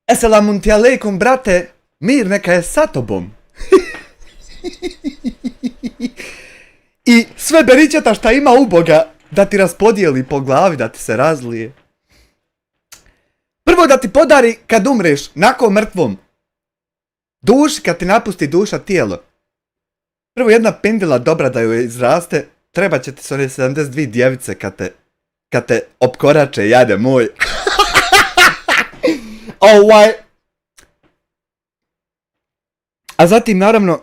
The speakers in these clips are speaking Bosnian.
Esselamun ti alejkum, brate, mir neka je sa tobom. I sve beričeta šta ima u Boga da ti raspodijeli po glavi, da ti se razlije. Prvo da ti podari kad umreš, nakon mrtvom. Duši kad ti napusti duša tijelo. Prvo jedna pendila dobra da joj izraste, treba će ti se one 72 djevice kad te opkorače, jade moj. A zatim naravno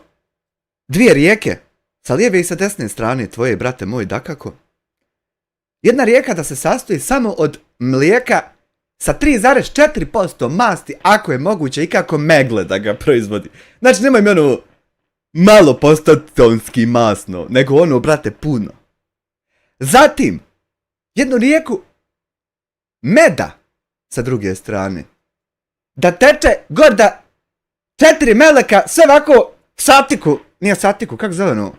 dvije rijeke sa lijeve i sa desne strane tvoje, brate moj, dakako. Jedna rijeka da se sastoji samo od mlijeka sa 3,4% masti, ako je moguće, i kako megle da ga proizvodi. Znači nemoj mi ono malo postotonski masno, nego ono, brate, puno. Zatim jednu rijeku meda sa druge strane. Da teče gorda 4 meleka, sve ovako satiku, nije satiku, kako zove ono,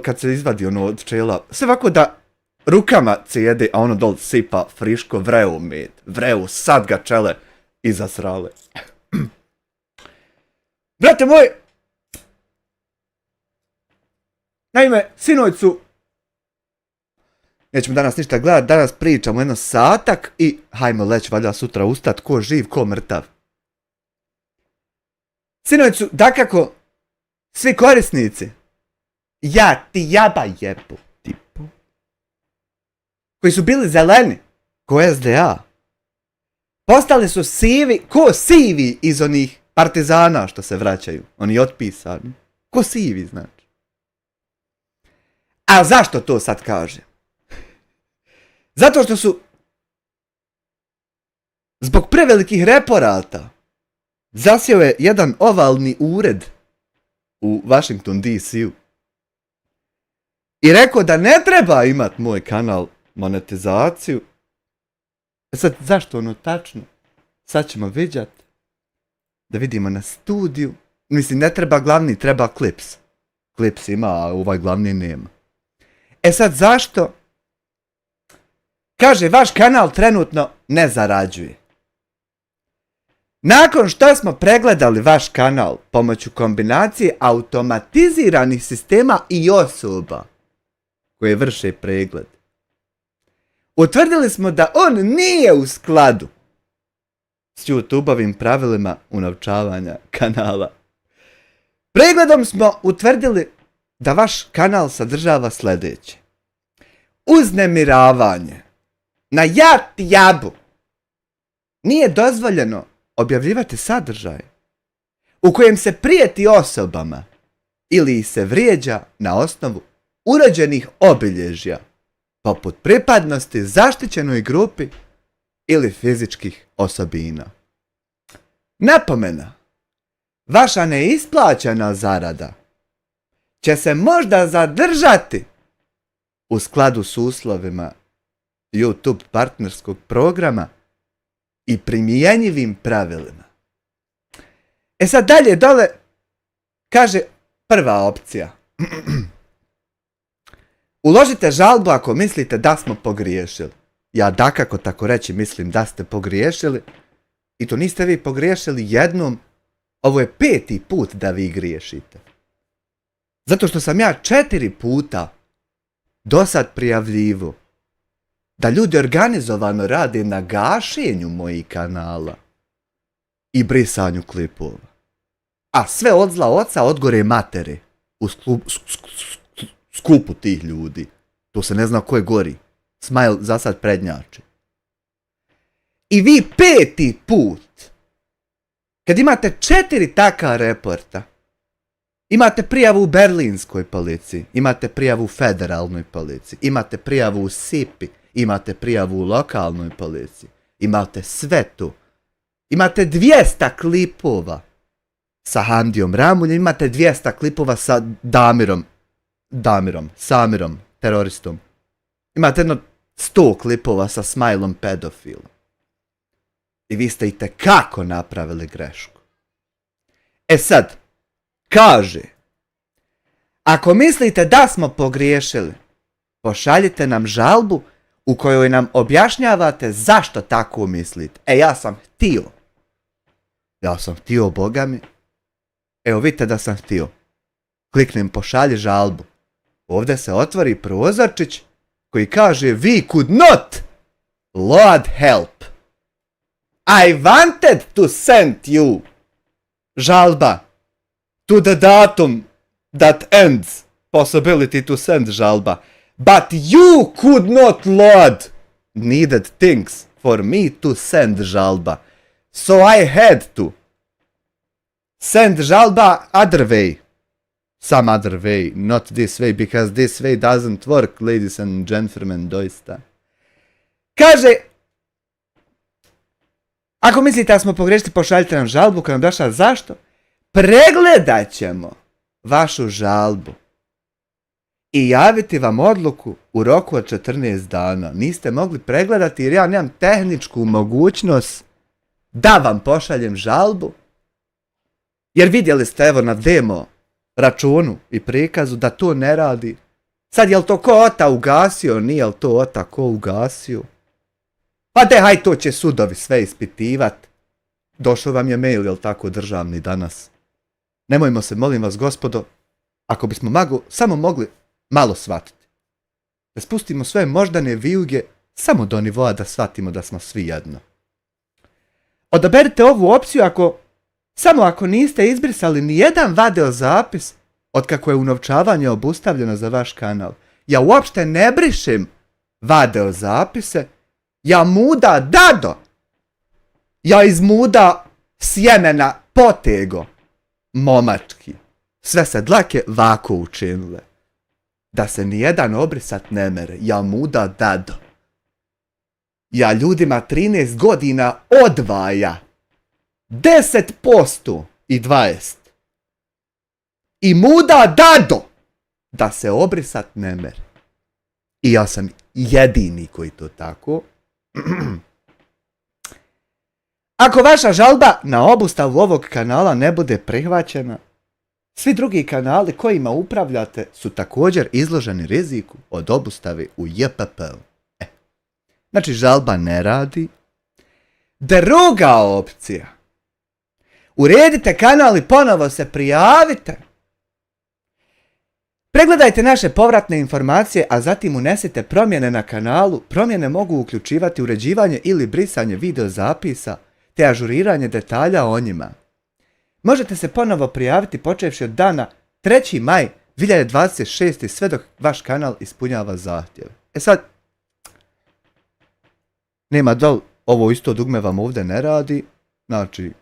kad se izvadi ono od čela, sve ovako da rukama se jede, a ono dol sipa friško vreu med, vreu, sad ga čele i zasrale. Brate moj, naime, sinoć su, nećemo danas ništa gledat, danas pričamo jedno satak i hajmo leć valjda sutra ustat, ko živ, ko mrtav. Sinoć su, dakako, svi korisnici, ja ti jaba jebu, tipu, koji su bili zeleni, ko SDA, postali su sivi, ko sivi iz onih partizana što se vraćaju, oni otpisani, ko sivi znači. A zašto to sad kažem? Zato što su zbog prevelikih reporata zasjeo je jedan ovalni ured u Washington DC-u i rekao da ne treba imat moj kanal monetizaciju. Sad, zašto ono tačno? Sad ćemo vidjeti. Da vidimo na studiju. Mislim, ne treba glavni, treba klips. Klips ima, a ovaj glavni nema. E sad, zašto? Kaže, vaš kanal trenutno ne zarađuje. Nakon što smo pregledali vaš kanal pomoću kombinacije automatiziranih sistema i osoba koje vrše pregled, utvrdili smo da on nije u skladu s YouTube-ovim pravilima unovčavanja kanala. Pregledom smo utvrdili da vaš kanal sadržava sljedeće: uznemiravanje. Na jabu nije dozvoljeno objavljivati sadržaj u kojem se prijeti osobama ili ih se vrijeđa na osnovu urođenih obilježja, poput pripadnosti zaštićenoj grupi ili fizičkih osobina. Napomena, vaša neisplaćena zarada će se možda zadržati u skladu s uslovima YouTube partnerskog programa i primjenjivim pravilima. E sad dalje dole kaže prva opcija. Uložite žalbu ako mislite da smo pogriješili. Ja dakako tako reći mislim da ste pogriješili. I to niste vi pogriješili jednom. Ovo je 5. put da vi griješite. Zato što sam ja 4 puta dosad prijavljivo da ljudi organizovano rade na gašenju mojih kanala i brisanju klipova. A sve od zla oca odgore matere u skupu tih ljudi. To se ne zna ko je gori. Smile za sad prednjači. I vi 5. put, kad imate 4 taka reporta, imate prijavu u berlinskoj policiji, imate prijavu u federalnoj policiji, imate prijavu u SIPI, imate prijavu u lokalnoj policiji, imate sve to. Imate 200 klipova sa Hamdijom Ramuljem, imate 200 klipova sa Samirom, teroristom. Imate jedno 100 klipova sa Smilom pedofilom. I vi ste itekako napravili grešku. E sad, kaže: ako mislite da smo pogriješili, pošaljite nam žalbu u kojoj nam objašnjavate zašto tako mislite. Ja sam htio, Boga mi. Evo vidite da sam htio. Kliknem pošalji žalbu. Ovdje se otvori prozorčić koji kaže: we could not. Lord help. I wanted to send you. Žalba. To the datum that ends. Possibility to send žalba. But you could not, Lord. Needed things for me to send žalba. So I had to send žalba other way. Some other way, not this way, because this way doesn't work, ladies and gentlemen, doista. Kaže: ako mislite da smo pogrešili, pošaljite nam žalbu koja nam došla. Zašto? Pregledat ćemo vašu žalbu i javiti vam odluku u roku od 14 dana. Niste mogli pregledati jer ja nemam tehničku mogućnost da vam pošaljem žalbu. Jer vidjeli ste evo na demo računu i prikazu da to ne radi. Sad jel to ko ota ugasio, nije jel to ota ko ugasio? Pa haj, to će sudovi sve ispitivat. Došao vam je mail, jel tako, državni danas. Nemojmo se, molim vas gospodo, ako bismo samo mogli malo shvatiti. Da spustimo svoje moždane vijuge samo do nivoa da shvatimo da smo svi jedno. Odaberite ovu opciju samo ako niste izbrisali ni jedan video zapis od kako je unovčavanje obustavljeno za vaš kanal. Ja uopšte ne brišem video zapise, ja muda dado. Ja iz muda sjemena potego. Momački. Sve se dlake vako učinile. Da se nijedan obrisat ne mere. Ja muda dado. Ja ljudima 13 godina odvaja 10% i 20%. I muda dado da se obrisat ne mere. I ja sam jedini koji to tako. Ako vaša žalba na obustavu ovog kanala ne bude prihvaćena, svi drugi kanali kojima upravljate su također izloženi riziku od obustave u JPP-u. Znači žalba ne radi. Druga opcija. Uredite kanal i ponovo se prijavite. Pregledajte naše povratne informacije, a zatim unesite promjene na kanalu. Promjene mogu uključivati uređivanje ili brisanje video zapisa, te ažuriranje detalja o njima. Možete se ponovo prijaviti počevši od dana 3. maj 2026. sve dok vaš kanal ispunjava zahtjeve. Sad, nema dol, ovo isto dugme vam ovdje ne radi, znači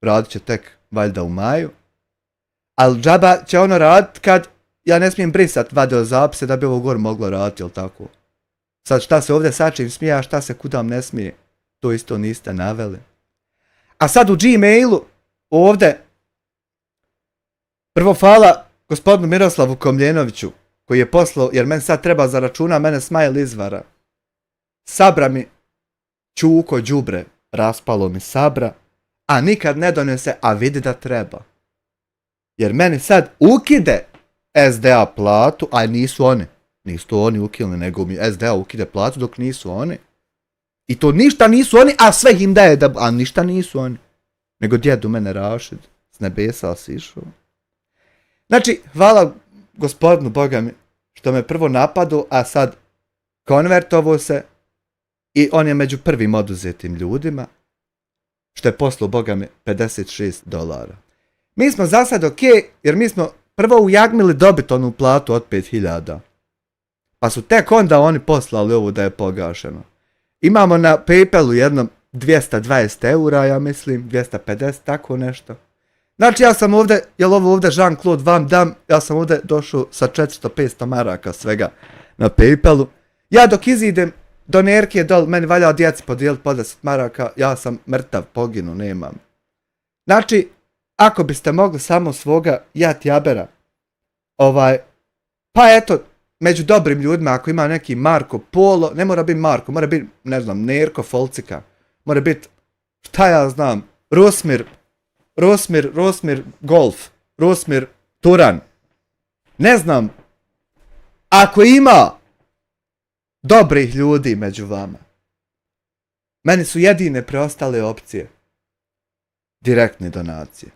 radit će tek valjda u maju, ali džaba će ono radit kad ja ne smijem brisat video zapise da bi ovo gore moglo raditi, jel tako? Sad šta se ovdje sačim smije, a šta se kudam ne smije, to isto niste naveli. A sad u Gmailu, ovdje, prvo hvala gospodinu Miroslavu Komljenoviću, koji je poslao, jer meni sad treba za računa, mene smajl izvara. Sabra mi čuko đubre, raspalo mi sabra, a nikad ne donese, a vidi da treba. Jer meni sad ukide SDA platu, a nisu oni ukinuli, nego mi SDA ukide platu dok nisu oni. I to ništa nisu oni, a sve im daje, a ništa nisu oni. Nego djedu mene Rašid, s nebesa si išao. Znači, hvala gospodinu Boga mi, što me prvo napadu, a sad konvertovo se i on je među prvim oduzetim ljudima, što je poslao Boga mi $56. Mi smo za sad ok, jer mi smo prvo ujagmili dobit onu platu od 5.000. Pa su tek onda oni poslali ovo da je pogašeno. Imamo na PayPalu jednom 220 eura, ja mislim, 250, tako nešto. Znači ja sam ovdje, jel ovo ovdje Jean-Claude Van Damme, ja sam ovdje došao sa 400-500 maraka svega na PayPalu. Ja dok izidem do Nerke dol, meni valja djeci podijeliti po 10 maraka, ja sam mrtav, poginu, nemam. Znači, ako biste mogli samo svoga jabera, pa eto, među dobrim ljudima, ako ima neki Marko Polo, ne mora biti Marko, mora biti, ne znam, Nerko Folcika, mora biti, šta ja znam, Rosmir Golf, Rusmir Turan. Ne znam, ako ima dobrih ljudi među vama, meni su jedine preostale opcije direktne donacije.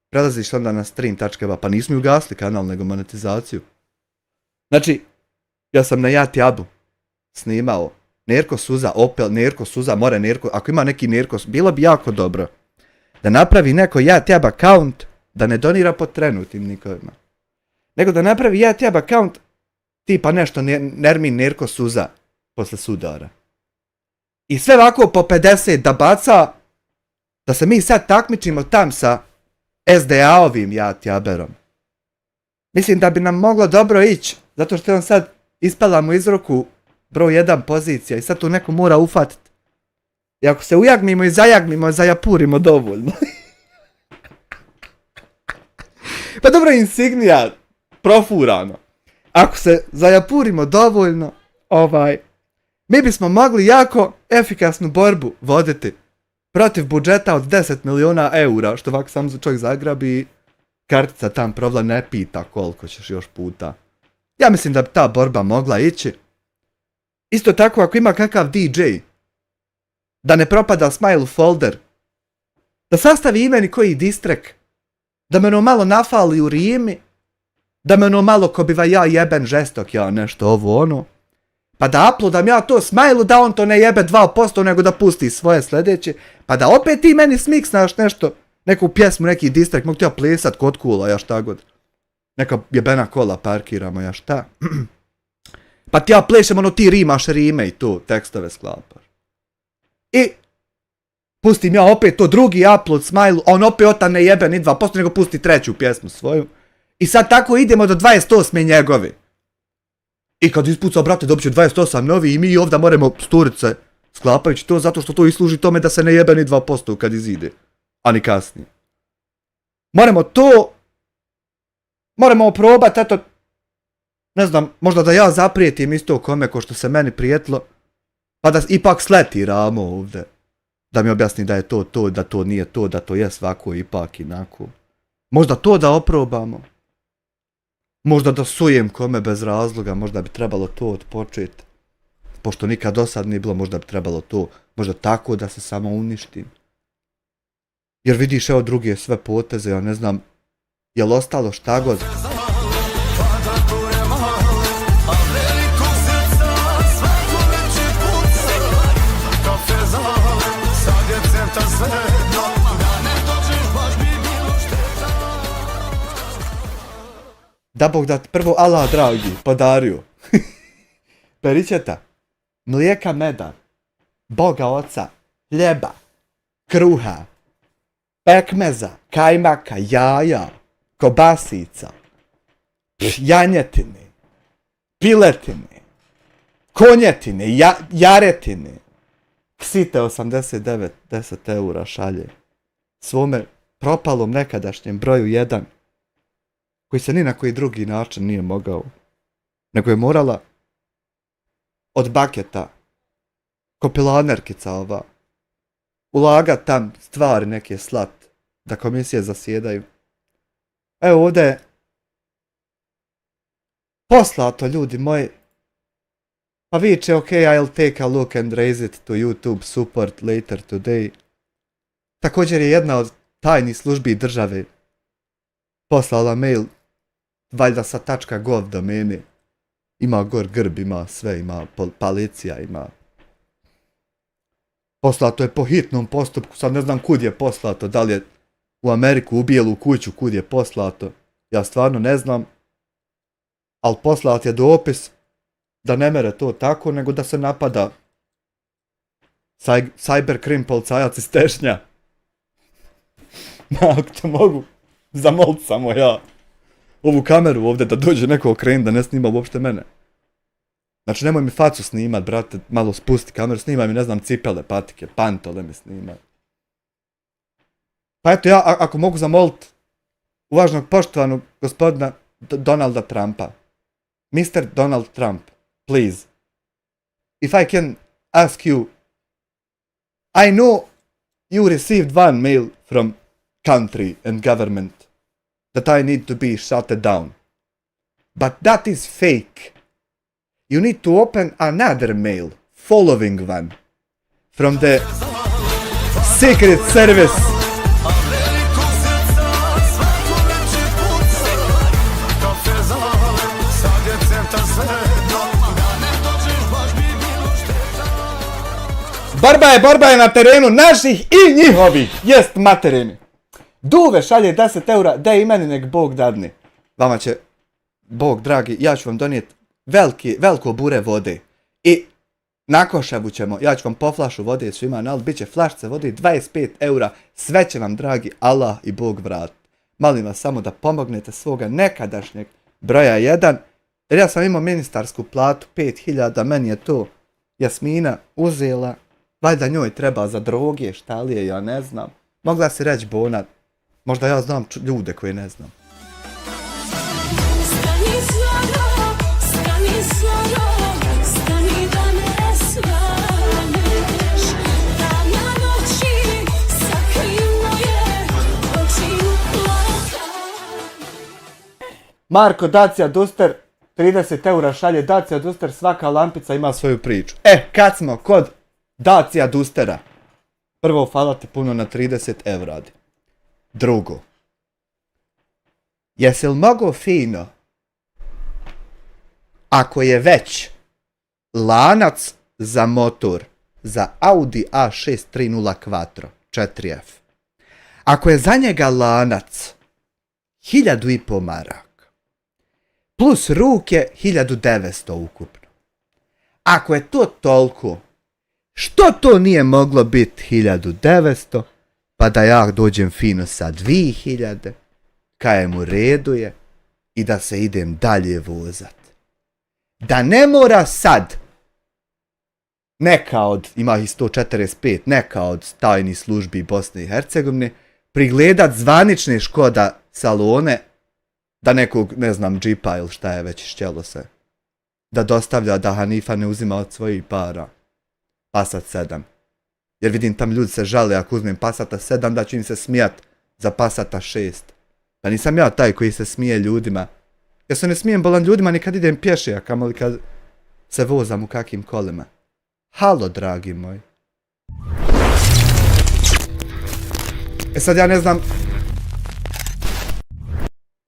Prelaziš onda na stream.ba, pa nismo ugasli kanal nego monetizaciju. Znači, ja sam na Jatjabu snimao Nerko Suza, Opel, Nerko Suza, more Nerko, ako ima neki Nerko, bilo bi jako dobro da napravi neko Jatjab account, da ne donira po trenutnim nikovima, nego da napravi Jatjab account tipa nešto Nermin Nerko Suza posle sudara. I sve ovako po 50 da baca, da se mi sad takmičimo tam sa SDA-ovim Jatjaberom. Mislim da bi nam moglo dobro ići, zato što on sad ispala mu iz ruku broj 1 pozicija i sad tu neko mora ufatiti. I ako se ujagmimo i zajagmimo, zajapurimo dovoljno. Pa dobro, insignija profurano. Ako se zajapurimo dovoljno, mi bismo mogli jako efikasnu borbu voditi protiv budžeta od 10 miliona eura, što ovako sam čovjek zagrabi, kartica tam provla ne pita koliko ćeš još puta. Ja mislim da bi ta borba mogla ići. Isto tako ako ima kakav DJ, da ne propada Smile folder, da sastavi imeni koji distrek, da me ono malo nafali u rimi, da me ono malo ko biva ja jeben žestok, ja nešto ovo ono, pa da uploadam ja to Smile-u, da on to ne jebe 2%, nego da pusti svoje sljedeće, pa da opet ti meni smiksnaš nešto, neku pjesmu, neki distrek, mogu ti ja plesat kod kula, ja šta god. Neka jebena kola parkiramo, ja šta. Pa ti ja plešem, ono ti rimaš rime i tu, tekstove sklapaš. I pustim ja opet to drugi upload Smile, on opet otam ne jebe ni 2%, nego pusti treću pjesmu svoju. I sad tako idemo do 28 njegovi. I kad ispucao, brate, dobit će 28 novi i mi ovdje moramo sturit se sklapajući to, zato što to i služi tome da se ne jebe ni 2% kad izide. A ni kasnije. Moramo probati, eto, ne znam, možda da ja zaprijetim isto kome ko što se meni prijetilo, pa da ipak sleti Ramo ovdje. Da mi objasni da je to, da to nije to, da to je svako ipak inako. Možda to da oprobamo. Možda da sujem kome bez razloga, možda bi trebalo to odpočeti. Pošto nikad do sad nije bilo, možda bi trebalo to, možda tako da se samo uništim. Jer vidiš, evo druge sve poteze, ja ne znam, je li ostalo šta god? Da Bog da prvo Allah dragi podario peričeta, mlijeka, meda, Boga oca, hljeba, kruha, pekmeza, kajmaka, jaja, kobasica, janjetine, piletine, konjetine, jaretine. Ksite 89, 10 eura šalje svome propalom nekadašnjem broju 1, koji se ni na koji drugi način nije mogao, nego je morala od baketa, kopilanerkica ova, ulagat tam stvari neke slat, da komisije zasjedaju. Evo ovdje je poslato, ljudi moji, pa viče, ok, I'll take a look and raise it to YouTube support later today. Također je jedna od tajnih službi države poslala mail, valjda sa .gov domene. Ima gor grb, ima sve, ima policija, ima. Poslato je po hitnom postupku, sad ne znam kud je poslato, da li je u Ameriku, u bijelu kuću, kud je poslato. Ja stvarno ne znam, ali poslat je dopis da ne mere to tako, nego da se napada cyberkrim policajac iz Tešnja. Ako te mogu zamolit samo ja ovu kameru ovdje da dođe neko okren da ne snima uopšte mene. Znači nemoj mi facu snimat, brate, malo spusti kameru, snimaj mi, ne znam, cipele, patike, pantole mi snimaj. Pa eto ja, ako mogu zamolit uvažnog poštovanog gospodina Donalda Trumpa, Mr. Donald Trump, please, if I can ask you, I know you received one mail from country and government that I need to be shut down. But that is fake. You need to open another mail, following one, from the Secret Service. Borba je na terenu naših i njihovih, jest materini. Duve šalje 10 eura, da i meni nek Bog dadne. Vama će, Bog dragi, ja ću vam donijeti veliko bure vode. I na košavu ćemo, ja ću vam po flašu vode svima, ali bit će flašce vode 25 eura, sve će vam dragi Allah i Bog vrat. Molim vas samo da pomognete svoga nekadašnjeg broja 1, jer ja sam imao ministarsku platu 5000, meni je to Jasmina uzela. Valjda njoj treba za droge, šta li je, ja ne znam. Mogla si reći Bona, možda ja znam ljude koje ne znam. Marko, Dacia Duster, 30 eura šalje. Dacia Duster, svaka lampica ima svoju priču. Kad smo kod Dacia Dustera. Prvo, hvala ti puno na 30 eura. Drugo, jesi li mogo fino, ako je već lanac za motor, za Audi A6 3.0 Quattro 4F, ako je za njega lanac 1500 maraka, plus ruke 1900 ukupno, ako je to toliko, što to nije moglo biti 1900, pa da ja dođem fino sa 2000, kajem u redu je, i da se idem dalje vozat. Da ne mora sad neka od, ima ih 145, neka od tajnih službi Bosne i Hercegovine, prigledat zvanične Škoda salone, da nekog, ne znam, džipa ili šta je već išćelo se, da dostavlja, da Hanifa ne uzima od svojih para. Passat 7. Jer vidim tam ljudi se žale ako uzmem Passata 7 da ću im se smijat za Passata 6. Pa nisam ja taj koji se smije ljudima. Ja se ne smijem bolan ljudima ni kad idem pješe, a kamoli kad se vozam u kakim kolima. Halo, dragi moj. Sad ja ne znam,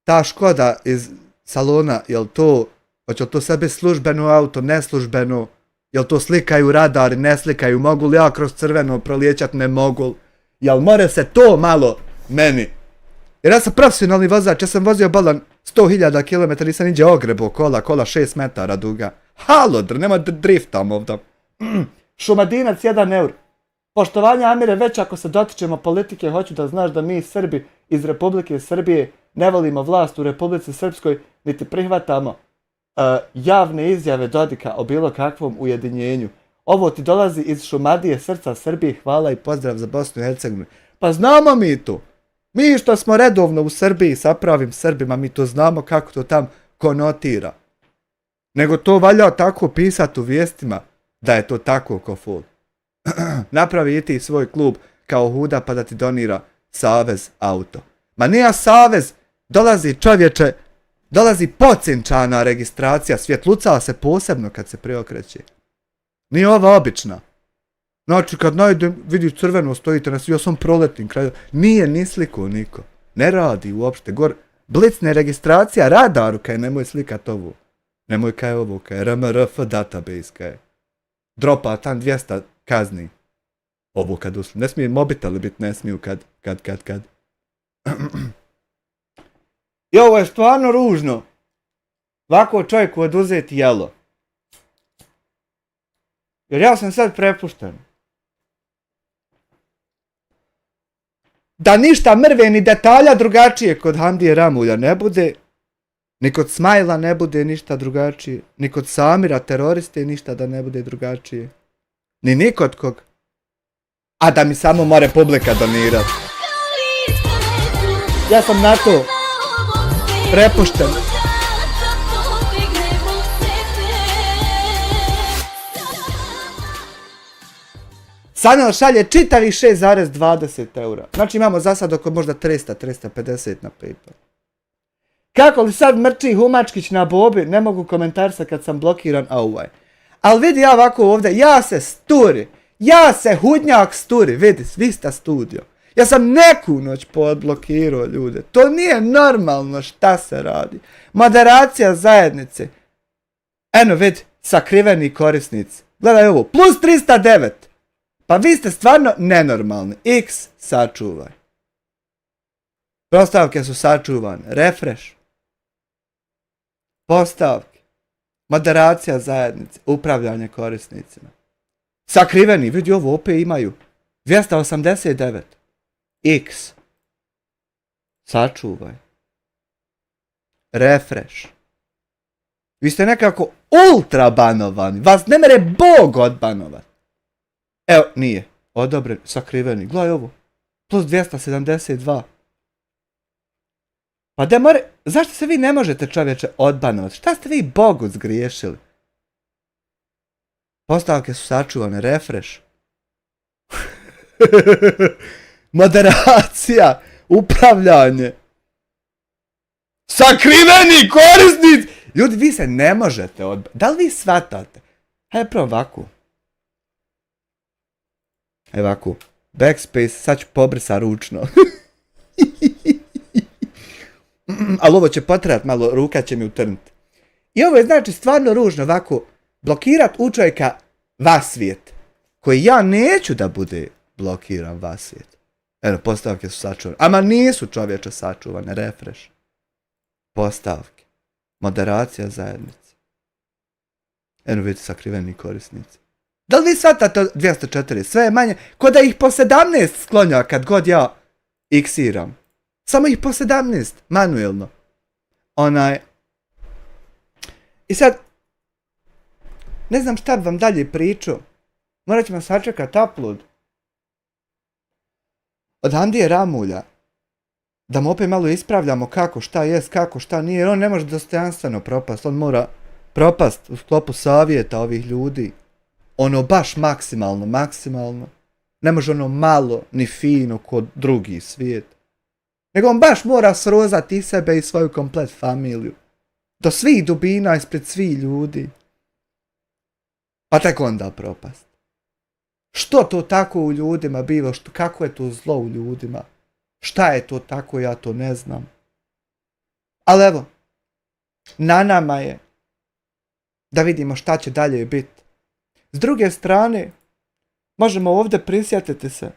ta Škoda iz salona, jel to, hoće li to sebe službeno auto, neslužbeno, jel to slikaju radari, ne slikaju, mogu li ja kroz crveno prolijećat, ne mogu, jel more se to malo meni, jer ja sam profesionalni vozač, ja sam vozio bolan 100.000 km, nisam niđe ogrebo kola 6 metara duga, halo, nema driftam ovdje, Šumadinac 1 eur, poštovanje Amire, već ako se dotičemo politike, hoću da znaš da mi Srbi iz Republike Srbije ne volimo vlast u Republici Srpskoj, niti prihvatamo javne izjave Dodika o bilo kakvom ujedinjenju. Ovo ti dolazi iz Šumadije, srca Srbije, hvala i pozdrav za Bosnu i Hercegovinu. Pa znamo mi to. Mi što smo redovno u Srbiji sa pravim Srbima, mi to znamo kako to tam konotira. Nego to valja tako pisati u vijestima da je to tako ko fol. Napravi i ti svoj klub kao Huda pa da ti donira Savez auto. Ma nije Savez, dolazi čovječe, dolazi pocinčana registracija, svjetluca se posebno kad se preokreće. Nije ova obična. Znači kad najdem, vidi crveno stojite na svi, ja sam proletnim kraju. Nije ni sliku niko. Ne radi uopšte. Gor blicne registracija, radaru kaj nemoj slikat ovu. Nemoj kaj ovo, kaj RMRF database kaj. Dropa tam 200 kazni. Ovo kad uslu. Ne smije mobiteli biti, ne smiju kad. I ovo je stvarno ružno. Ovako čovjeku oduzeti jelo. Jer ja sam sad prepušten. Da ništa mrve ni detalja drugačije kod Hamdije Ramulja ne bude. Ni kod Smajla ne bude ništa drugačije. Ni kod Samira teroriste ništa da ne bude drugačije. Ni nikod kog. A da mi samo more publika donirati. Ja sam na to prepušten. Sanel šalje čitavih 6,20 eura. Znači imamo za sad oko možda 300-350 na PayPal. Kako li sad mrči Humačkić na Bobi, ne mogu komentarisati kad sam blokiran, Ali vidi ja ovako ovdje, ja se sturi, ja se hudnjak sturi, vidi, svista studio. Ja sam neku noć podblokirao ljude, to nije normalno šta se radi. Moderacija zajednice, eno vidi, sakriveni korisnici, gledaj ovo, plus 309, pa vi ste stvarno nenormalni, x sačuvaj. Postavke su sačuvane, refresh. Postavke. Moderacija zajednice, upravljanje korisnicima. Sakriveni, vidi ovo opet imaju. 289. X. Sačuvaj. Refresh. Vi ste nekako ultra banovani. Vas ne mere Bog odbanovat. Evo, nije. Odobren, sakriveni. Gledaj ovo. Plus 272. Pa zašto se vi ne možete čovječe odbanovati? Šta ste vi Bogu zgriješili? Postavke su sačuvane, refresh. Moderacija, upravljanje. Sakriveni korisnici! Ljudi, vi se ne možete odbaviti. Da li vi shvatate? Hajde prvo ovako. Ovako. Backspace, sad ću pobrisa ručno. Ali ovo će potrajati malo, ruka će mi utrnuti. I ovo je znači stvarno ružno ovako. Blokirat u čovjeka vas svijet. Koji ja neću da bude blokiran vas svijet. Eno, postavke su sačuvane. Ama nisu čovječe sačuvane, refresh. Postavke. Moderacija zajednice. Eno vidite sakriveni korisnici. Da li vi shvatate 204? Sve je manje. Ko da ih po 17 sklonja kad god ja iksiram. Samo ih po 17. Manuelno. I sad. Ne znam šta bi vam dalje pričao. Morat ćemo sačekat upload. Od Andije Ramulja. Da mu opet malo ispravljamo kako šta jest, kako šta nije. Jer on ne može dostojanstveno propast. On mora propast u sklopu savjeta ovih ljudi. Ono baš maksimalno. Ne može ono malo ni fino kod drugi svijet. Nego on baš mora srozati i sebe i svoju komplet familiju. Do svih dubina ispred svih ljudi. Pa tek onda propast. Što to tako u ljudima biva? Kako je to zlo u ljudima? Šta je to tako, ja to ne znam. Ali evo, na nama je da vidimo šta će dalje biti. S druge strane, možemo ovdje prisjetiti se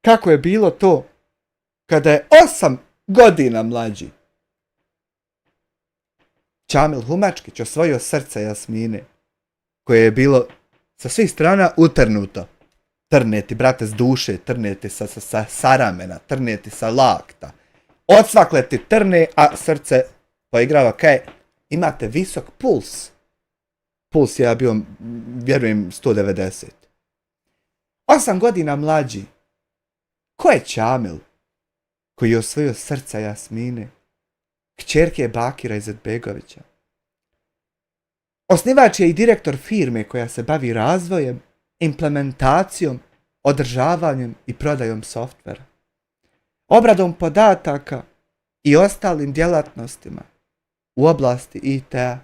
kako je bilo to kada je 8 godina mlađi Čamil Humačkić osvojio srce Jasmine, koje je bilo sa svih strana utrnuto. Trneti, brate, s duše, trneti sa ramena, trneti sa lakta. Odsvakle ti trne, a srce poigrava kaj imate visok puls. Puls je bio, vjerujem, 190. 8 godina mlađi. Ko je Čamil koji je osvojio srca Jasmine, kćerke Bakira Izetbegovića? Osnivač je i direktor firme koja se bavi razvojem, implementacijom, održavanjem i prodajom softvera, obradom podataka i ostalim djelatnostima u oblasti IT-a.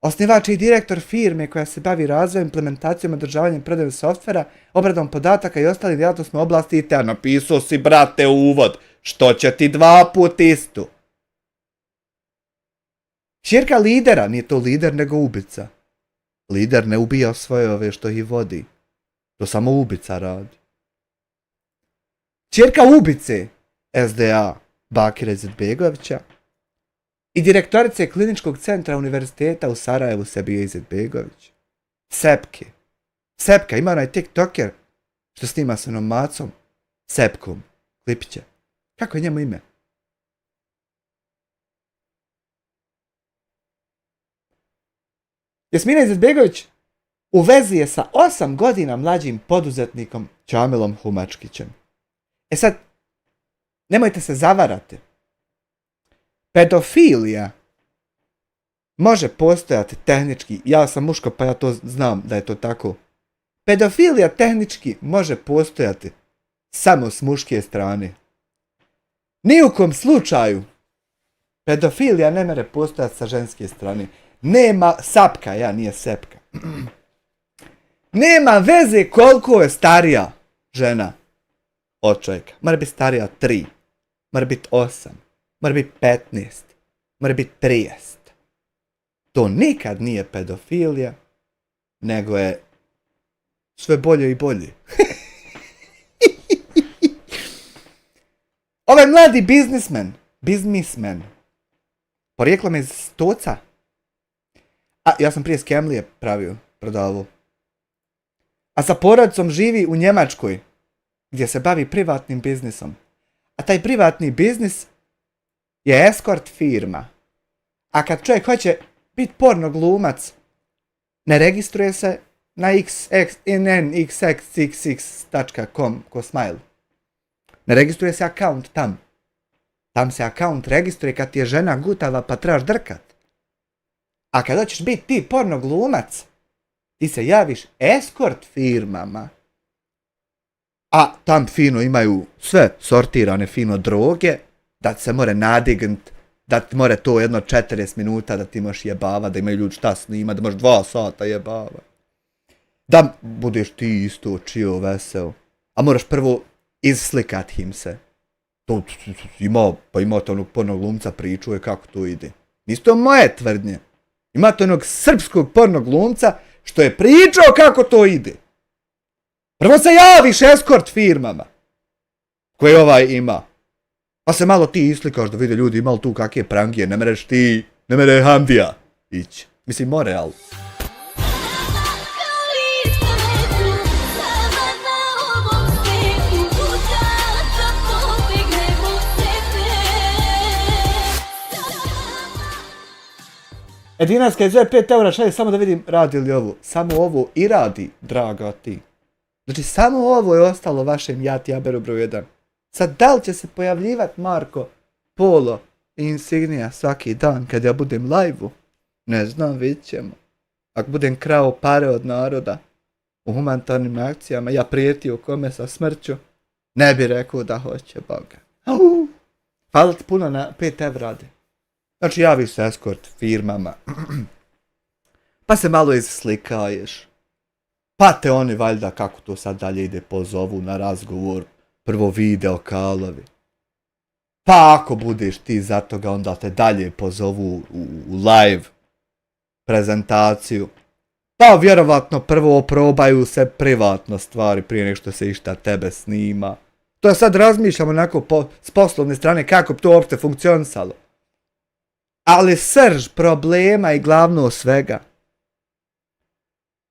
Osnivač je i direktor firme koja se bavi razvojem, implementacijom, održavanjem i prodajom softvera, obradom podataka i ostalim djelatnostima u oblasti IT-a. Napisao si, brate, uvod. Što će ti 2 put istu? Kćerka lidera, nije to lider nego ubica. Lider ne ubija svoje ove što ih vodi. To samo ubica radi. Kćerka ubice SDA Bakira Izetbegovića i direktorice Kliničkog centra Univerziteta u Sarajevu Sebije Izetbegović. Sepka, ima onaj TikToker što snima s onom macom. Sepkom. Klipiće. Kako je njemu ime? Jasmina Izetbegović u vezi je sa 8 godina mlađim poduzetnikom Čamilom Humačkićem. E sad, nemojte se zavarati. Pedofilija može postojati tehnički, ja sam muško pa ja to znam da je to tako. Pedofilija tehnički može postojati samo s muške strane. Ni u kom slučaju Pedofilija ne mere postojati sa ženske strane. Nema sapka, nije sepka. Nema veze koliko je starija žena od čovjeka. Mora biti starija 3, mora biti 8, mora biti 15, mora biti 30. To nikad nije pedofilija, nego je sve bolje i bolje. Ovaj mladi biznismen, porijeklom iz Stoca. Ja sam prije Skemlije prodavao. A sa porodicom živi u Njemačkoj, gdje se bavi privatnim biznisom. A taj privatni biznis je eskort firma. A kad čovjek hoće biti porno glumac, ne registruje se na nxxxx.com ko smile. Ne registruje se akaunt tam. Tam se akaunt registruje kad ti je žena gutava pa trebaš drkat. A kad hoćeš biti ti porno glumac, ti se javiš eskort firmama. A tam fino imaju sve sortirane fino droge, da se more nadignut, da ti more to jedno 40 minuta da ti možeš jebava, da imaju ljudi šta snima, da možeš 2 sata jebava. Da budeš ti isto čio veseo. A moraš prvo izslikat im se. Imate onog pornog glumca pričuje kako to ide. Nisu to moje tvrdnje. Imate onog srpskog pornog glumca što je pričao kako to ide. Prvo se javiš eskort firmama koje ovaj ima. Pa se malo ti islikaš da vide ljudi imali tu kakve prangije. Ne mereš ti, ne mere Hamdija ići. Mislim, more, ali... Dinarska je zove 5 eura, šalje samo da vidim radi li ovo. Samo ovo i radi, draga ti. Znači, samo ovo je ostalo vašem Jaberu broj 1. Sad, da li će se pojavljivat Marko Polo i Insignija svaki dan kad ja budem live-u? Ne znam, vidit ćemo. Ako budem krao pare od naroda u humanitarnim akcijama, ja prijetio kome sa smrću, ne bi rekao da hoće, Boga. Hvala ti puno na 5 evra radi. Znači, javiš se eskort firmama, pa se malo izslikaješ, pa te oni valjda, kako to sad dalje ide, pozovu na razgovor, prvo video kalovi. Pa ako budeš ti za toga, onda te dalje pozovu u live prezentaciju. Pa vjerovatno prvo oprobaju se privatno stvari prije nego što se išta tebe snima. To je sad razmišljamo onako s poslovne strane kako bi to uopšte funkcionisalo. Ali srž problema i glavno svega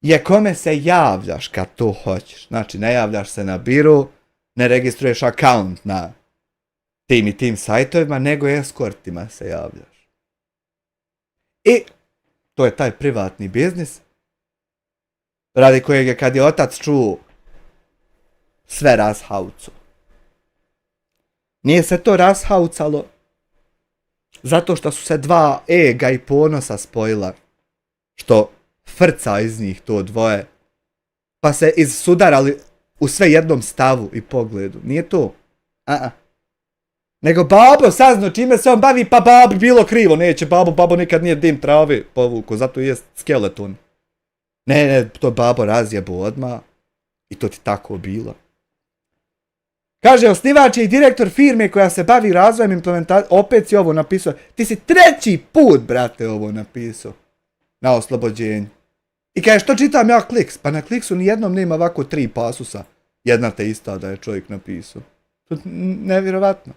je kome se javljaš kad to hoćeš. Znači, ne javljaš se na biro, ne registruješ akaunt na tim i tim sajtovima, nego eskortima se javljaš. I to je taj privatni biznis, radi kojeg je kad je otac čuo sve rashaucu. Nije se to rashaucalo zato što su se dva ega i ponosa spojila, što frca iz njih to dvoje, pa se izsudarali u sve jednom stavu i pogledu. Nije to. Nego babo sazno čime se on bavi, pa babi bilo krivo. Neće babo nikad nije dim trave povuko, zato je skeleton. Ne, to babo razjebo odmah i to ti tako bilo. Kaže, osnivač je i direktor firme koja se bavi razvojem implementacije. Opet si ovo napisao. Ti si 3. put, brate, ovo napisao. Na oslobođenju. I kaže, što čitam ja Kliks? Pa na Kliksu nijednom nema ovako 3 pasusa. Jedna te ista da je čovjek napisao. To je nevjerovatno.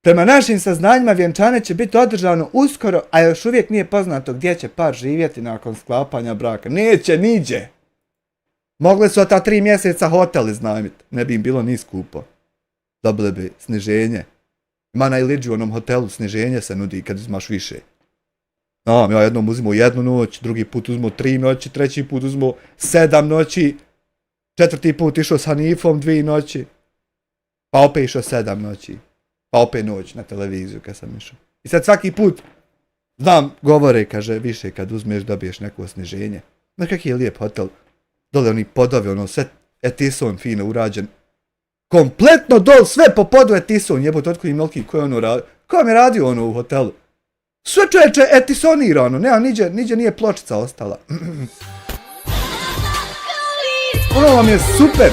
Prema našim saznanjima vjenčanje će biti održano uskoro, a još uvijek nije poznato gdje će par živjeti nakon sklapanja braka. Neće niđe. Mogli su ta 3 mjeseca hotel iznajmiti. Ne bi im bilo ni skupo. Dobili bi sniženje. Ima na Iliđu onom hotelu sniženje se nudi kad imaš više. Ja jednom uzimo 1 noć, drugi put uzimo 3 noći, treći put uzimo 7 noći, 4. put išao s Hanifom 2 noći, pa opet išao 7 noći, pa opet noć na televiziju kad sam išao. I sad svaki put, znam, govore, kaže, više kad uzmeš dobiješ neko sniženje. Znaš kak je lijep hotel, dole oni podovi, ono sve etison fino urađen. Kompletno dol, sve po podu etison, jebote, otkud im Melki, ko je ono radio? Ko mi je radio ono u hotelu? Sve čoveče etisonirano, nema, niđe nije pločica ostala. Ono vam je super.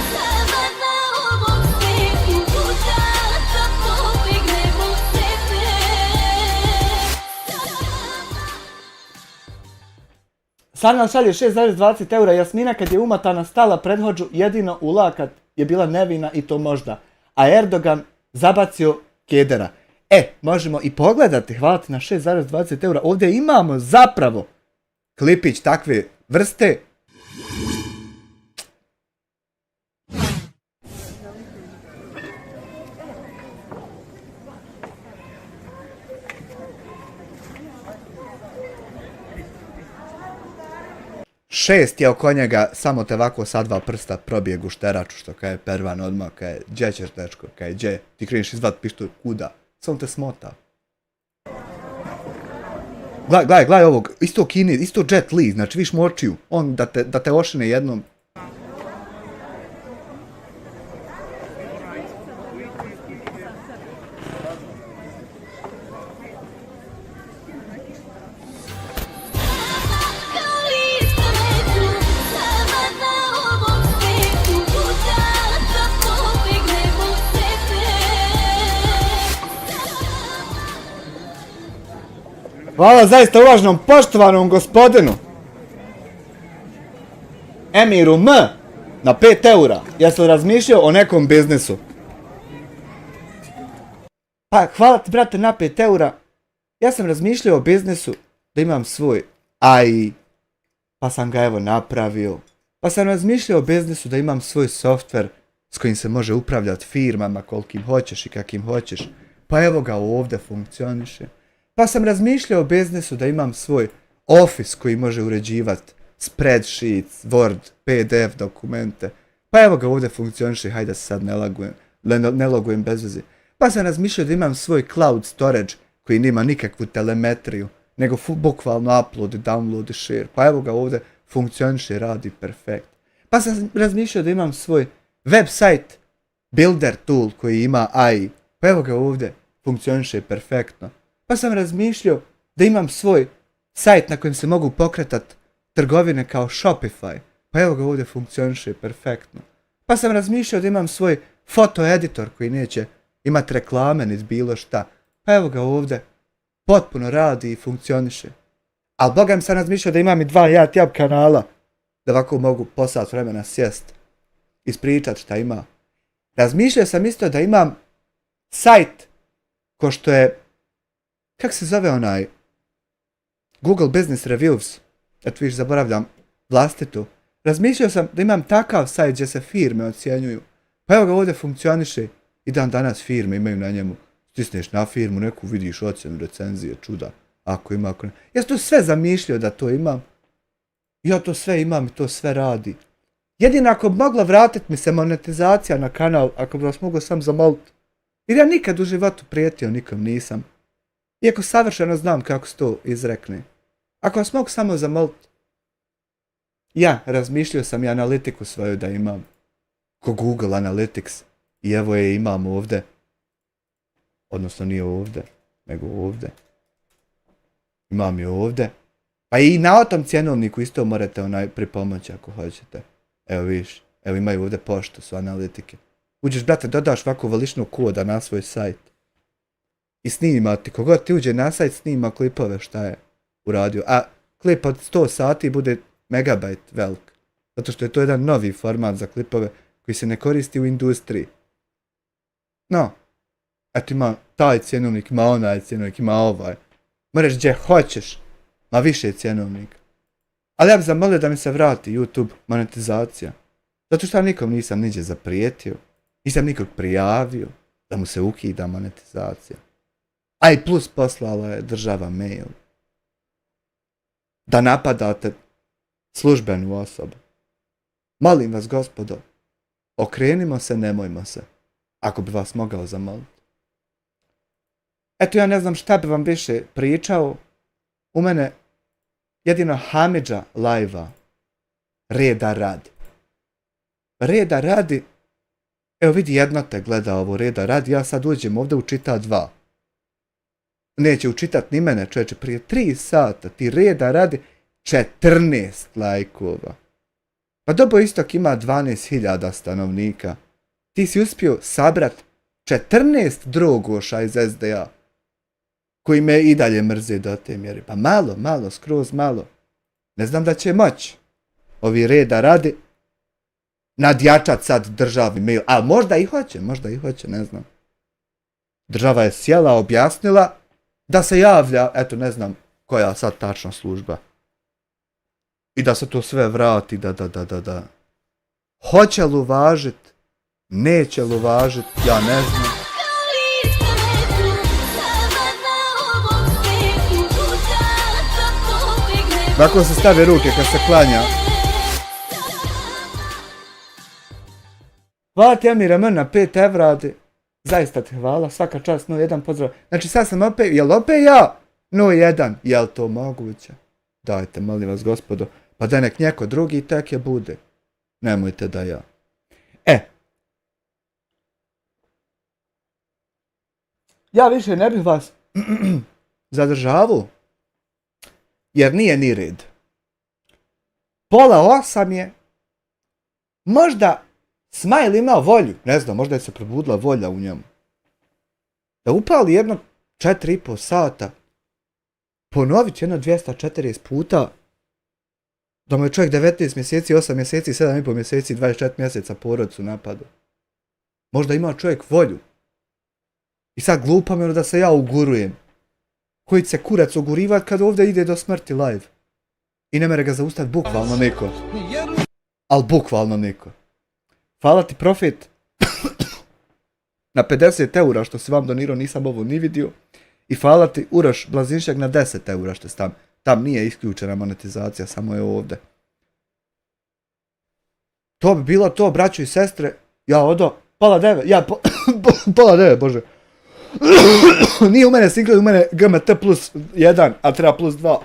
Sanja šalje 6,20 eura. Jasmina kad je umatana stala pred hođu jedino u lakat je bila nevina i to možda. A Erdogan zabacio kedera. Možemo i pogledati, hvala ti na 6,20 eura. Ovdje imamo zapravo klipić takve vrste. Šest je oko njega, samo te ovako sa dva prsta probije gušteraču, što kaj je Pervan odmah, kaj je gdje ćeš dečko, kaj je gdje, ti kreneš izvat pištolj, kuda, samo te smota. Gledaj ovog, isto Kini, isto Jet Li, znači viš mu očiju, on da te ošine jednom. Hvala zaista uvaženom poštovanom gospodinu Emiru M na 5 eura. Ja sam razmišljao o nekom biznisu. Pa hvala ti brate na 5 eura. Ja sam razmišljao o biznisu da imam svoj AI. Pa sam ga evo napravio. Pa sam razmišljao o biznisu da imam svoj softver s kojim se može upravljati firmama kolikim hoćeš i kakim hoćeš. Pa evo ga ovdje funkcioniše. Pa sam razmišljao o biznisu da imam svoj Office koji može uređivati spreadsheets, Word, PDF dokumente. Pa evo ga ovdje funkcioniše, hajde da se sad ne logujem bez veze. Pa sam razmišljao da imam svoj cloud storage koji nema nikakvu telemetriju, nego bukvalno upload, download i share. Pa evo ga ovdje funkcioniše, radi perfekt. Pa sam razmišljao da imam svoj website builder tool koji ima AI. Pa evo ga ovdje funkcioniše perfektno. Pa sam razmišljao da imam svoj sajt na kojem se mogu pokretati trgovine kao Shopify. Pa evo ga ovdje funkcioniše perfektno. Pa sam razmišljao da imam svoj fotoeditor koji neće imati reklame niti bilo šta. Pa evo ga ovdje potpuno radi i funkcioniše. Ali boga mi sam razmišljao da imam i 2 YouTube kanala da ovako mogu po sat vremena sjest, ispričat šta ima. Razmišljao sam isto da imam sajt ko što je, kako se zove onaj, Google Business Reviews, eto viš zaboravljam vlastitu. Razmišljao sam da imam takav sajt gdje se firme ocjenjuju. Pa evo ga ovdje funkcioniše i dan danas firme imaju na njemu. Stisneš na firmu, neku vidiš ocjenu, recenzije, čuda. Ako ima, ako ne. Ja sam to sve zamišljao da to imam. Ja to sve imam i to sve radi. Jedino ako bi mogla vratiti mi se monetizacija na kanal, ako bi vas mogao sam zamoliti. Jer ja nikad u životu prijetio nikom nisam. Iako savršeno znam kako se to izrekne. Ako vas mogu samo zamoliti. Ja, razmišljao sam i analitiku svoju da imam. Ko Google Analytics. I evo je imam ovdje. Odnosno nije ovdje, nego ovdje. Imam je ovdje. Pa i na tom cjenovniku isto morate pripomoći ako hoćete. Evo viš, evo imaju ovdje pošto su analitike. Uđeš, brate, dodaš ovako veličinu koda na svoj sajt. I snimati, kogod ti uđe na sajt snima klipove šta je uradio. A klip od 100 sati bude megabajt velik. Zato što je to jedan novi format za klipove koji se ne koristi u industriji. No, eto ima taj cjenovnik, ima onaj cjenovnik, ima ovaj. Moraš gdje hoćeš, ma više cjenovnika. Ali ja bih zamolio da mi se vrati YouTube monetizacija. Zato što ja nikom nisam niđe zaprijetio. Nisam nikog prijavio da mu se ukida monetizacija. A i plus poslala je država mail. Da napadate službenu osobu. Molim vas, gospodo, okrenimo se, nemojmo se. Ako bi vas mogao zamoliti. Eto, ja ne znam šta bi vam više pričao. U mene jedino Hamidža live-a reda radi. Reda radi. Evo vidi, jedno te gleda ovo reda radi. Ja sad uđem ovdje u čita 2. neće učitat ni mene, čovječe, prije 3 sata ti reda radi 14 lajkova. Pa Dobo Istok ima 12.000 stanovnika. Ti si uspio sabrat 14 drogoša iz SDA, koji me i dalje mrze do te mjere. Pa malo, skroz malo. Ne znam da će moći ovi reda radi nadjačat sad državni mail. A možda i hoće, ne znam. Država je sjela, objasnila da se javlja, eto ne znam koja sad tačna služba. I da se to sve vrati, da. Hoće li uvažit? Neće li uvažit? Ja ne znam. Tako se stave ruke kad se klanja. Hvala ti Amir Aman na 5 evra. Zaista ti hvala, svaka čast, 01 pozdrav. Znači sad sam opet, jel opet ja? 01, jel to moguće? Dajte, molim vas gospodo, pa da nek njeko drugi tek je bude. Nemojte da ja. Ja više ne bih vas zadržavao, jer nije ni red. 7:30 je. Možda Smile imao volju, ne znam, možda je se probudila volja u njemu. Da upali jedno 4,5 sata, ponovit jedno 240 puta, da mu je čovjek 19 mjeseci, 8 mjeseci, 7,5 mjeseci, 24 mjeseca porodicu napadu. Možda ima čovjek volju. I sad glupa me da se ja ugurujem. Koji će se kurac ugurivat kad ovdje ide do smrti live. I ne mere ga zaustaviti bukvalno niko. Al bukvalno niko. Hvala ti Profit na 50 eura što si vam donirao, nisam ovo ni vidio. I hvala ti Uroš Blazinšak na 10 eura što si tam. Tam nije isključena monetizacija, samo je ovdje. To bi bilo to, braćo i sestre. Ja odo, 8:30, pola 9, bože. Nije u mene single, u mene GMT +1, a treba +2.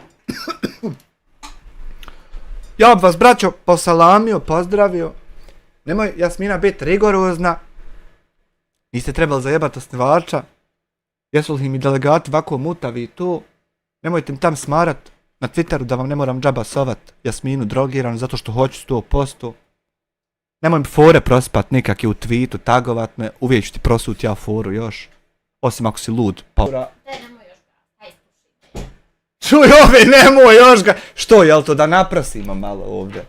Ja bi vas, braćo, posalamio, pozdravio. Nemoj, Jasmina, biti rigorozna. Niste trebali zajebati osnivača. Jesu li mi delegati ovako mutavi i to? Nemojte mi tam smarat na Twitteru da vam ne moram džaba sovat Jasminu drogiranu zato što hoću 100%. Nemoj mi fore prospat nikak je u tweetu, tagovat me, uvijek ću ti prosut ja foru još. Osim ako si lud. Pa... Čuj ovi, nemoj još ga! Što, jel to da naprasimo malo ovdje?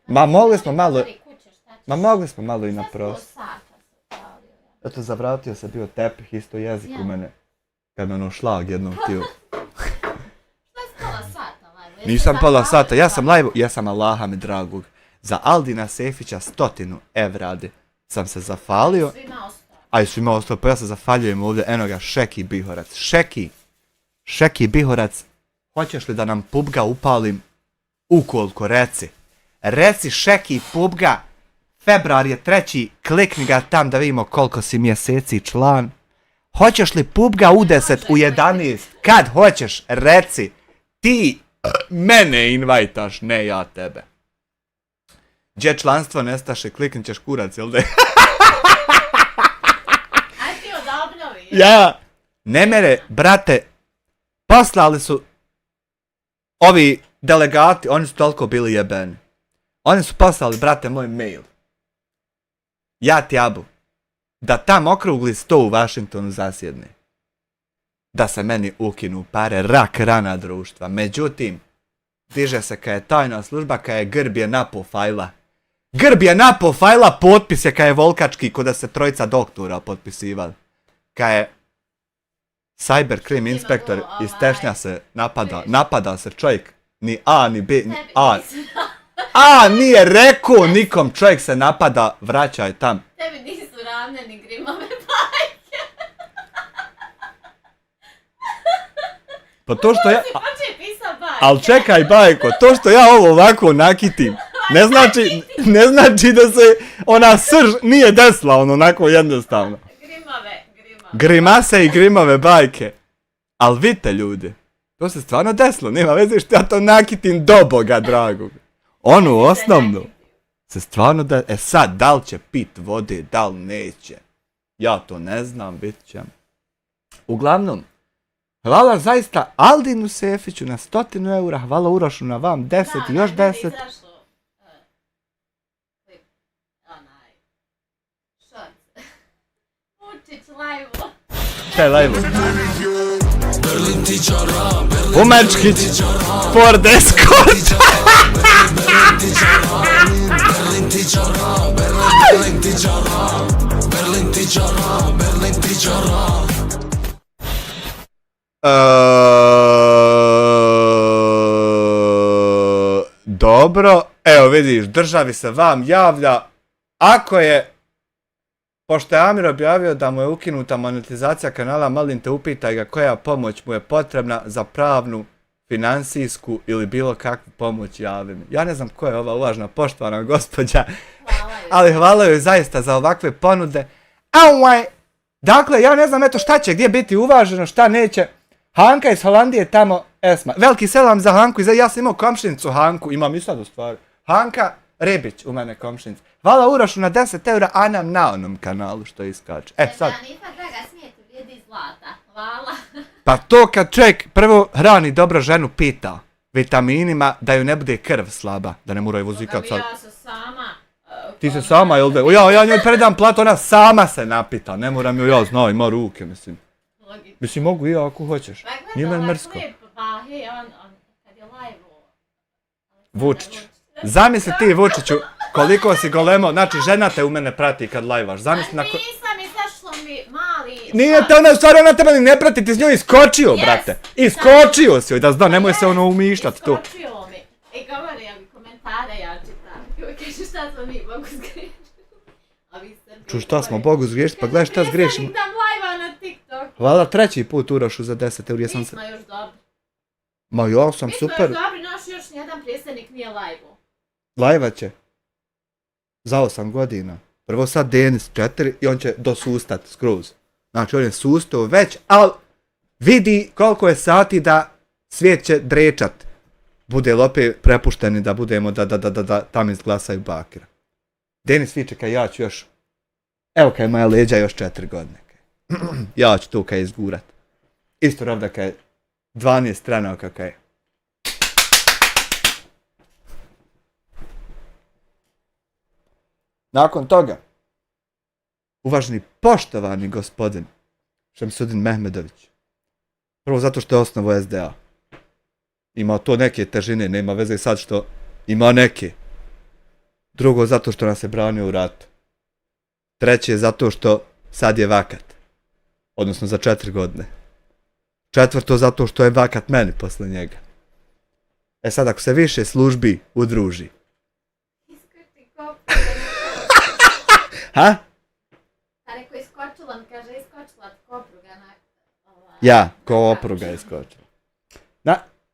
Ma mogli smo malo... Ma mogli smo malo i naprost. Eto, zavratio se bio tepih, isto jezik u mene. Kad me ono šlag jednom htio. Nisam pola sata, ja sam live, ja sam Allaha mi dragog. Za Aldina Sefića 100 evrade sam se zafalio. A i svima ostalo, pa ja se zafaljujem ovdje, eno ga, Šeki Bihorac. Šeki Bihorac, hoćeš li da nam PUBG-a upalim? Ukoliko reci Šeki PUBG-a, februar je 3, klikni ga tam da vidimo koliko si mjeseci član. Hoćeš li PUBG-a u 10, u 11, kad hoćeš, reci, ti mene invajtaš, ne ja tebe. Gdje članstvo nestaše, kliknit ćeš kurac, jel da? Aj ti odobnovi. Ja, ne mere, brate, poslali su ovi delegati, oni su toliko bili jebeni. Oni su poslali, brate, moj mail. Ja ti abu, da tam okrugli sto u Washingtonu zasjedne. Da se meni ukinu pare, rak rana društva. Međutim, diže se kad je tajna služba, kad je grb je napo fajla. Grb je napo fajla, potpis je kad je volkački, kod da se 3 doktora potpisivali. Kad je cybercrime inspektor iz Tešnja se napada se čovjek, ni A ni B, ni A. A nije rekao nikom, čovjek se napada, vraćaj tam. Tebi nisu ravne ni grimave bajke. Pa to što ja... Hoće pisat bajke. Al čekaj bajko, to što ja ovo ovako nakitim, ne znači da se ona srž nije desila, ono onako jednostavno. Grimave. Grimase i grimave bajke. Al vidite ljudi, to se stvarno desilo, nema veze što ja to nakitim do Boga dragog. Onu osnovnu se stvarno da... sad, da li će pit vode, da li neće? Ja to ne znam, bit će. Uglavnom, hvala zaista Aldinu Sefiću na 100 eura, hvala Urošu na vam 10 i još 10. Izašlo, klip, onaj, short. Vučić live-u. Šta je live? Umačkić, Ford Escort. Dobro, evo vidiš, državi se vam javlja, ako je, pošto je Amir objavio da mu je ukinuta monetizacija kanala, molim te upitaj ga koja pomoć mu je potrebna za pravnu, finansijsku ili bilo kakvu pomoć, javi mi. Ja ne znam ko je ova uvažna poštovana gospođa, ali hvala joj zaista za ovakve ponude. Dakle, ja ne znam eto šta će gdje biti uvaženo, šta neće. Hanka iz Holandije tamo, Esma. Veliki selam za Hanku, ja sam imao komšinicu Hanku, imam i sad u stvari. Hanka Rebić u mene komšinica. Hvala Urošu na 10 eura, a nam na onom kanalu što iskače. Sad. Ja nisam draga smijete, vrijedi zlata. Hvala. Pa to kad čovjek prvo hrani dobro ženu pita vitaminima da ju ne bude krv slaba, da ne moraju vozikat sad. Ja sam sama. Ti se sama, jel da? Ja njoj predam plat, ona sama se napita, ne moram ju ja znao, ima ruke, mislim. Mislim, mogu i ja ako hoćeš. Nije meni mrsko. Pa hej, on, kad je live-u. Vučić. Zamisli ti, Vučiću, koliko si golemo, znači žena te u mene prati kad live-vaš. Zamisli na nisam, izašlo mi mali... Nije te ona, stvarno ona tebe ni ne prati, ti s njoj iskočio, brate. Iskočio si joj, da zna, nemoj se ono umišljati tu. Iskočio mi. I govori mi komentare, ja čitam. Kaže šta smo mi Bogu zgriješili. Ču šta smo Bogu zgriješili, pa gledaj šta zgriješimo. Nisam dam live-a na TikTok. Hvala treći put Urošu za 10 eura, Mi smo još dobri. Ma ja sam Mi smo super. još dobri, naš još nijedan predsjednik nije live-u. Live-a će. Za 8 godina. Prvo sad Denis 4 i on će dosustat skroz. Znači on je sustao već, ali vidi koliko je sati da svijet će drečat. Bude li opet prepušteni da budemo da tam izglasaju bakira. Denis viče kaj ja ću još, evo kaj moja leđa još 4 godine. Ja ću tu kaj izgurat. Isto rovda kaj 12 stranaka kaj. Nakon toga, uvaženi poštovani gospodin Šemsudin Mehmedović. Prvo zato što je osnovo SDA. Ima to neke težine, nema veze sad što ima neke. Drugo zato što nas je branio u ratu. Treće zato što sad je vakat. Odnosno za 4 godine. Četvrto zato što je vakat meni posle njega. E sad ako se više službi udruži. Iskrti kopru. Ha? A neko iskočila mi, kaže iskočila kopruga na... Ja, ko opruga iskočila.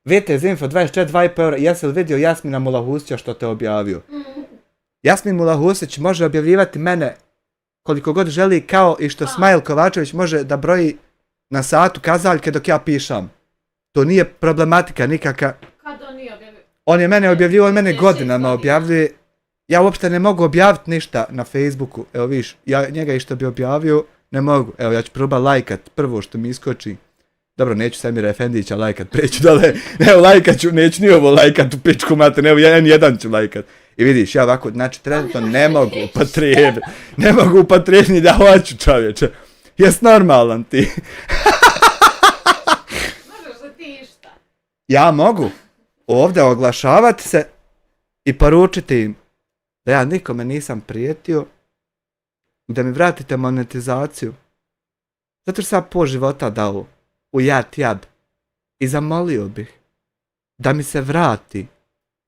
VTZ Info 24, 2,5 eura, jesi li vidio Jasmina Mulahusića što te objavio? Jasmin Mulahusić može objavljivati mene koliko god želi, kao i što Smajl Kovačević može da broji na satu kazaljke dok ja pišam. To nije problematika nikaka. Kad on nije objavio? On je mene objavljivao, on mene godinama objavljuje. Ja uopšte ne mogu objaviti ništa na Facebooku. Evo viš, ja njega i što bi objavio, ne mogu. Evo ja ću probat lajkat prvo što mi iskoči. Dobro, neću Semira Efendića lajkat, preću dole. Evo lajkat ću, neću ni ovo lajkat u pičku mater, evo jedan ću lajkat. I vidiš, ja ovako, znači trenutno ne mogu upotrijebiti. Ne mogu upotrijebiti da hoću, čovječe. Jes normalan ti? Možeš da ti išta? Ja mogu ovdje oglašavati se i poručiti im da ja nikome nisam prijetio, da mi vratite monetizaciju. Zato što sam po života dao u jad i zamolio bih da mi se vrati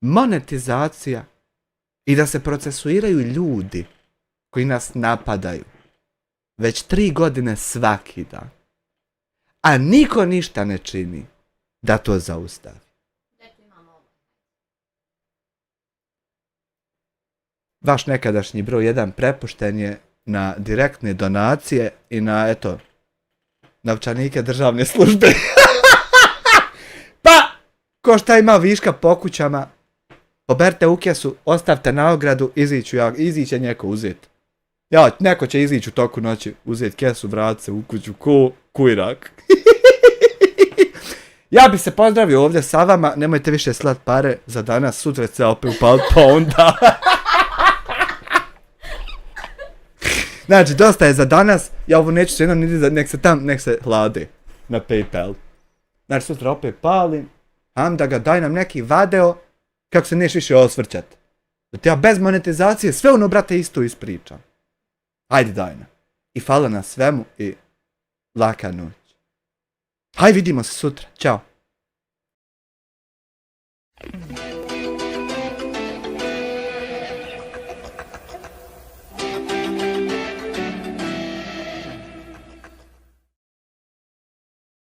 monetizacija i da se procesuiraju ljudi koji nas napadaju već 3 godine svaki dan. A niko ništa ne čini da to zaustavi. Vaš nekadašnji broj 1 prepušten je na direktne donacije i na, eto, novčanike državne službe. Pa, ko šta ima viška po kućama, poberte u kesu, ostavite na ogradu, iziće neko uzeti. Ja, neko će izići u toku noći, uzeti kesu, vrati se u kuću, kujrak. Ja bi se pozdravio ovdje sa vama, nemojte više slat pare za danas, sutra se opet upali, pa onda. Znači, dosta je za danas, ja ovo neću jednom niti nek se hlade na PayPal. Znači, sutra opet palim, da daj nam neki vadeo, kako se neš više osvrćat. Da ti ja bez monetizacije sve ono, brate, isto ispričam. Hajde, daj nam. I hvala na svemu i laka noć. Hajde, vidimo se sutra. Ćao.